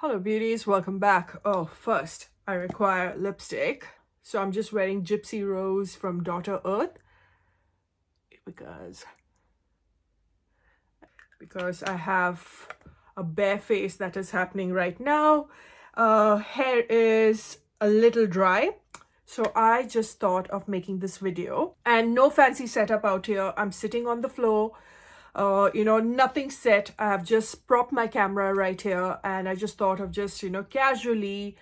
Hello beauties, welcome back. Oh, first I require lipstick. So I'm just wearing Gypsy Rose from Daughter Earth because I have a bare face that is happening right now. Hair is a little dry. So I just thought of making this video, and no fancy setup out here. I'm sitting on the floor. Nothing set. I have just propped my camera right here, and I just thought of just, casually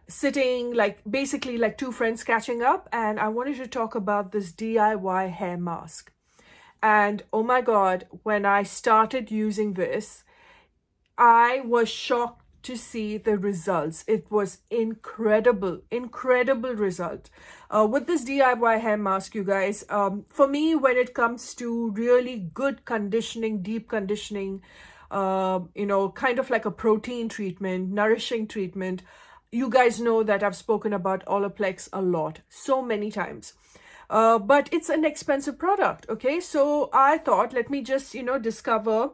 sitting, basically like two friends catching up. And I wanted to talk about this DIY hair mask. And oh my God, when I started using this, I was shocked to see the results. It was incredible result. With this DIY hair mask, you guys, for me, when it comes to really good conditioning, deep conditioning, kind of like a protein treatment, nourishing treatment, you guys know that I've spoken about OLAPLEX a lot, so many times. But it's an expensive product, okay? So I thought, let me just, discover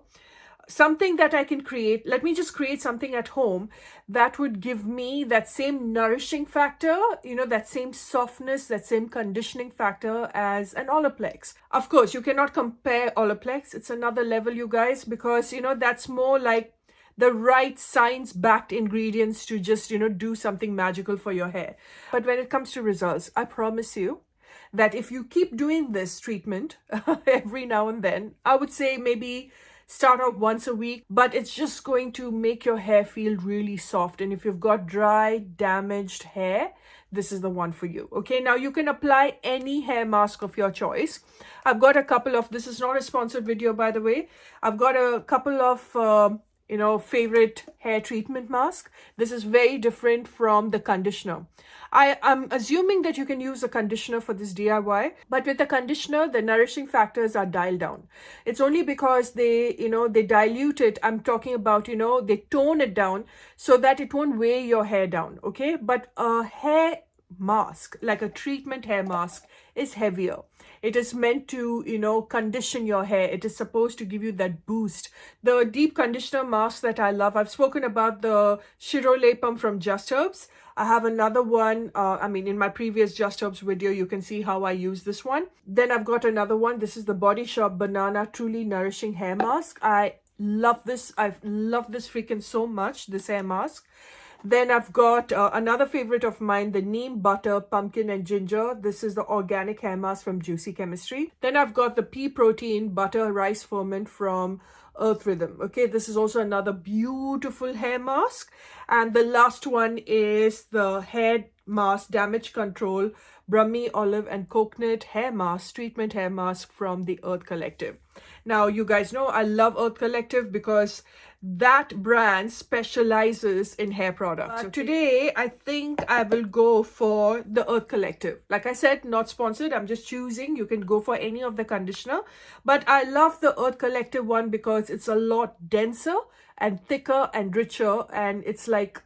something that I can create. Let me just create something at home that would give me that same nourishing factor, that same softness, that same conditioning factor as an Olaplex. Of course, you cannot compare Olaplex. It's another level, you guys, because, that's more like the right science-backed ingredients to just, do something magical for your hair. But when it comes to results, I promise you that if you keep doing this treatment every now and then, I would say maybe start out once a week, but it's just going to make your hair feel really soft. And if you've got dry, damaged hair, this is the one for you. Okay, now you can apply any hair mask of your choice. I've got a couple of, this is not a sponsored video, by the way. I've got a couple of favorite hair treatment mask. This is very different from the conditioner. I'm assuming that you can use a conditioner for this DIY, but with the conditioner, the nourishing factors are dialed down. It's only because they dilute it. I'm talking about, they tone it down so that it won't weigh your hair down, okay? But a hair mask, like a treatment hair mask, is heavier. It is meant to, condition your hair. It is supposed to give you that boost. The deep conditioner mask that I love, I've spoken about the Shirolepam from Just Herbs. I have another one. In my previous Just Herbs video, you can see how I use this one. Then I've got another one. This is the Body Shop Banana Truly Nourishing Hair Mask. I love this. I've loved this freaking so much, this hair mask. Then I've got another favorite of mine, the Neem Butter Pumpkin and Ginger. This is the organic hair mask from Juicy Chemistry. Then I've got the Pea Protein Butter Rice Ferment from Earth Rhythm. Okay, this is also another beautiful hair mask. And the last one is the hair mask damage control Brahmi Olive and Coconut hair mask, treatment hair mask from the Earth Collective. Now, you guys know I love Earth Collective because that brand specializes in hair products. Today, I think I will go for the Earth Collective. Like I said, not sponsored. I'm just choosing. You can go for any of the conditioner. But I love the Earth Collective one because it's a lot denser and thicker and richer. And it's like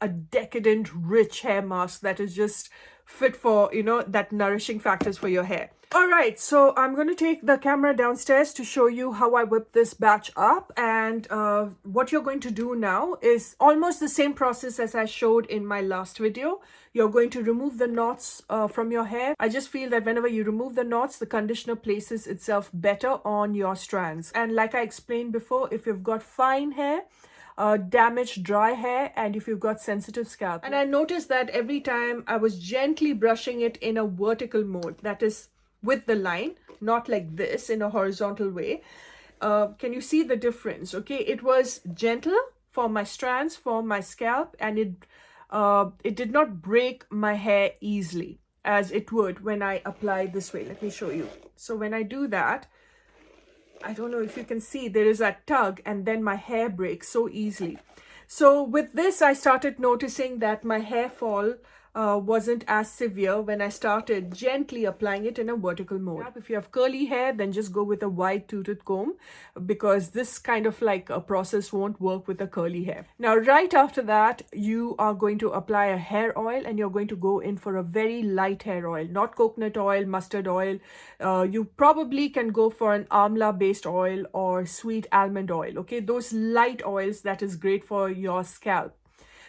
a decadent, rich hair mask that is just fit for, that nourishing factors for your hair. All right, so I'm going to take the camera downstairs to show you how I whip this batch up. And what you're going to do now is almost the same process as I showed in my last video. You're going to remove the knots from your hair. I just feel that whenever you remove the knots, the conditioner places itself better on your strands. And like I explained before, if you've got fine hair, damaged dry hair, and if you've got sensitive scalp. And I noticed that every time I was gently brushing it in a vertical mode, that is with the line, not like this in a horizontal way. Can you see the difference? Okay, it was gentle for my strands, for my scalp, and it did not break my hair easily as it would when I apply this way. Let me show you. So when I do that, I don't know if you can see, there is a tug and then my hair breaks so easily. So with this, I started noticing that my hair fall wasn't as severe when I started gently applying it in a vertical mode. If you have curly hair, then just go with a wide toothed comb, because this kind of like a process won't work with a curly hair. Now, right after that, you are going to apply a hair oil, and you're going to go in for a very light hair oil, not coconut oil, mustard oil. You probably can go for an amla based oil or sweet almond oil. Okay, those light oils that is great for your scalp.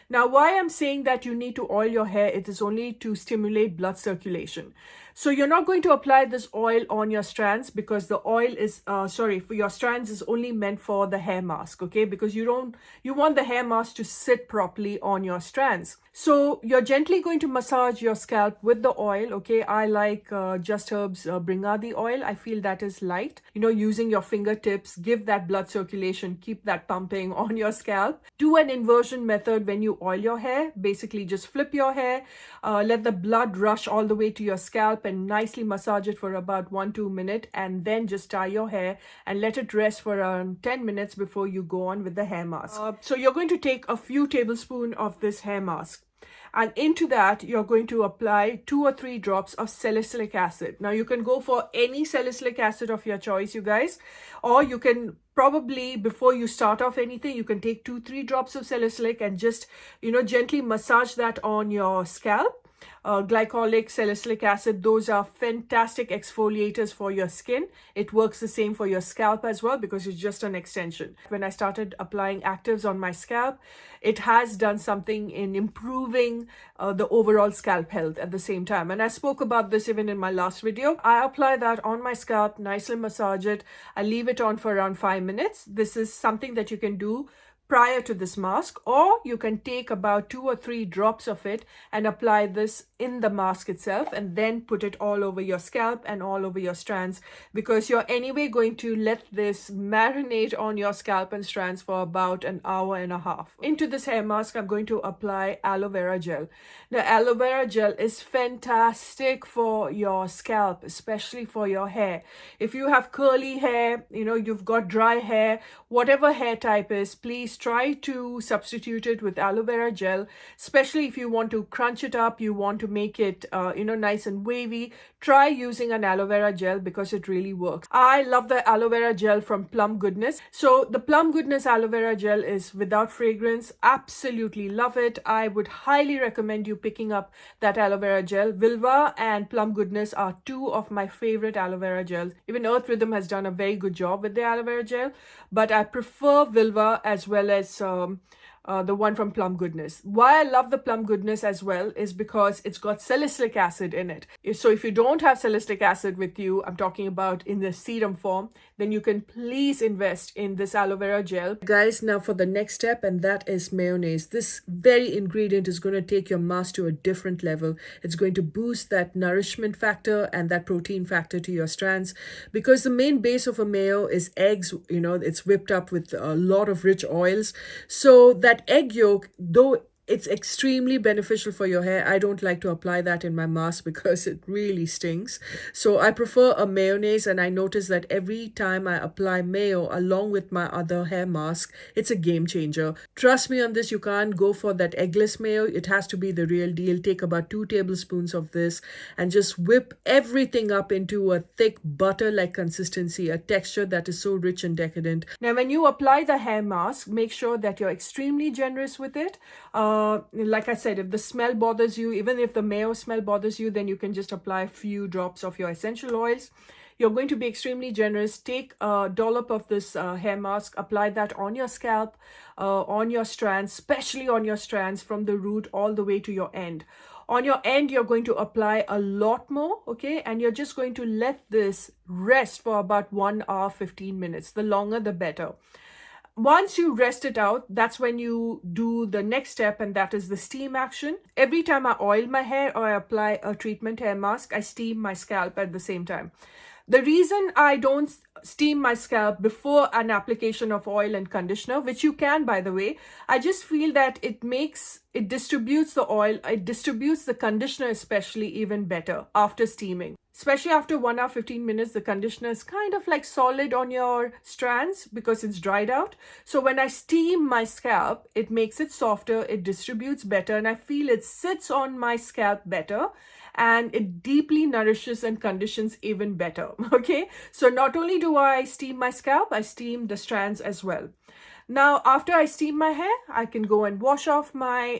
Now, why I'm saying that you need to oil your hair, it is only to stimulate blood circulation. So you're not going to apply this oil on your strands, because the oil is, for your strands is only meant for the hair mask, okay? Because you want the hair mask to sit properly on your strands. So you're gently going to massage your scalp with the oil, okay? I like Just Herbs Bringadi oil. I feel that is light. You know, using your fingertips, give that blood circulation, keep that pumping on your scalp. Do an inversion method when you oil your hair. Basically, just flip your hair, let the blood rush all the way to your scalp, and nicely massage it for about 1-2 minutes, and then just tie your hair and let it rest for around 10 minutes before you go on with the hair mask. So you're going to take a few tablespoons of this hair mask, and into that you're going to apply 2 or 3 drops of salicylic acid. Now you can go for any salicylic acid of your choice, you guys, or you can probably, before you start off anything, you can take 2-3 drops of salicylic and just, you know, gently massage that on your scalp. Glycolic, salicylic acid, those are fantastic exfoliators for your skin. It works the same for your scalp as well, because it's just an extension. When I started applying actives on my scalp, it has done something in improving the overall scalp health at the same time. And I spoke about this even in my last video. I apply that on my scalp, nicely massage it. I leave it on for around 5 minutes. This is something that you can do prior to this mask, or you can take about 2 or 3 drops of it and apply this in the mask itself, and then put it all over your scalp and all over your strands, because you're anyway going to let this marinate on your scalp and strands for about an hour and a half. Into this hair mask, I'm going to apply aloe vera gel. Now, aloe vera gel is fantastic for your scalp, especially for your hair. If you have curly hair, you know, you've got dry hair, whatever hair type is, please try to substitute it with aloe vera gel, especially if you want to crunch it up, you want to make it, nice and wavy. Try using an aloe vera gel, because it really works. I love the aloe vera gel from Plum Goodness. So the Plum Goodness aloe vera gel is without fragrance. Absolutely love it. I would highly recommend you picking up that aloe vera gel. Vilva and Plum Goodness are 2 of my favorite aloe vera gels. Even Earth Rhythm has done a very good job with the aloe vera gel, but I prefer Vilva as well as the one from Plum Goodness. Why I love the Plum Goodness as well is because it's got salicylic acid in it. So if you don't have salicylic acid with you, I'm talking about in the serum form, then you can please invest in this aloe vera gel. Guys, now for the next step, and that is mayonnaise. This very ingredient is going to take your mask to a different level. It's going to boost that nourishment factor and that protein factor to your strands, because the main base of a mayo is eggs. You know, it's whipped up with a lot of rich oils. So that egg yolk, though it's extremely beneficial for your hair, I don't like to apply that in my mask because it really stinks. So I prefer a mayonnaise, and I notice that every time I apply mayo along with my other hair mask, it's a game changer. Trust me on this, you can't go for that eggless mayo. It has to be the real deal. Take about 2 tablespoons of this and just whip everything up into a thick butter-like consistency, a texture that is so rich and decadent. Now, when you apply the hair mask, make sure that you're extremely generous with it. Like I said, if the smell bothers you, even if the mayo smell bothers you, then you can just apply a few drops of your essential oils. You're going to be extremely generous. Take a dollop of this hair mask, apply that on your scalp, on your strands, especially on your strands from the root all the way to your end. On your end, you're going to apply a lot more, okay? And you're just going to let this rest for about 1 hour, 15 minutes. The longer, the better. Once you rest it out, that's when you do the next step, and that is the steam action. Every time I oil my hair or I apply a treatment hair mask, I steam my scalp at the same time. The reason I don't steam my scalp before an application of oil and conditioner, which you can, by the way, I just feel that it distributes the oil, it distributes the conditioner especially even better after steaming. Especially after 1 hour, 15 minutes, the conditioner is kind of like solid on your strands because it's dried out. So when I steam my scalp, it makes it softer, it distributes better, and I feel it sits on my scalp better, and it deeply nourishes and conditions even better, okay? So not only do I steam my scalp, I steam the strands as well. Now, after I steam my hair, I can go and wash off my,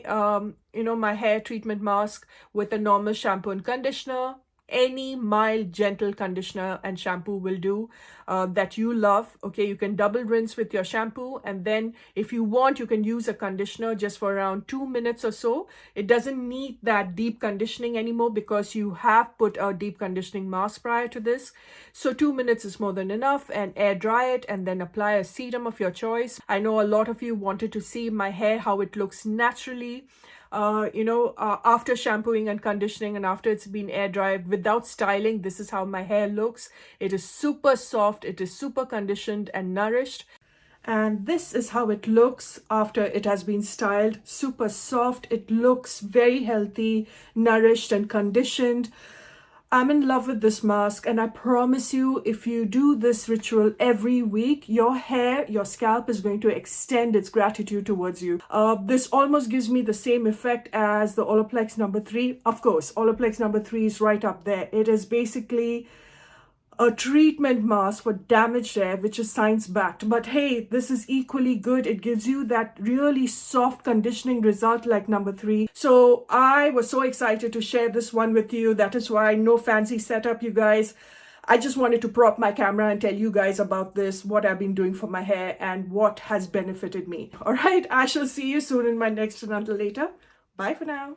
my hair treatment mask with a normal shampoo and conditioner. Any mild, gentle conditioner and shampoo will do, that you love. Okay, you can double rinse with your shampoo, and then if you want, you can use a conditioner just for around 2 minutes or so. It doesn't need that deep conditioning anymore because you have put a deep conditioning mask prior to this. So 2 minutes is more than enough, and air dry it and then apply a serum of your choice. I know a lot of you wanted to see my hair, how it looks naturally. After shampooing and conditioning and after it's been air dried without styling, this is how my hair looks. It is super soft, it is super conditioned and nourished. And this is how it looks after it has been styled. Super soft. It looks very healthy, nourished and conditioned. I'm in love with this mask, and I promise you, if you do this ritual every week, your hair, your scalp is going to extend its gratitude towards you. This almost gives me the same effect as the OLAPLEX number 3. Of course, OLAPLEX number 3 is right up there. It is basically a treatment mask for damaged hair, which is science backed. But hey, this is equally good. It gives you that really soft conditioning result like number 3. So I was so excited to share this one with you. That is why no fancy setup, you guys. I just wanted to prop my camera and tell you guys about this, what I've been doing for my hair and what has benefited me. All right, I shall see you soon in my next and until later. Bye for now.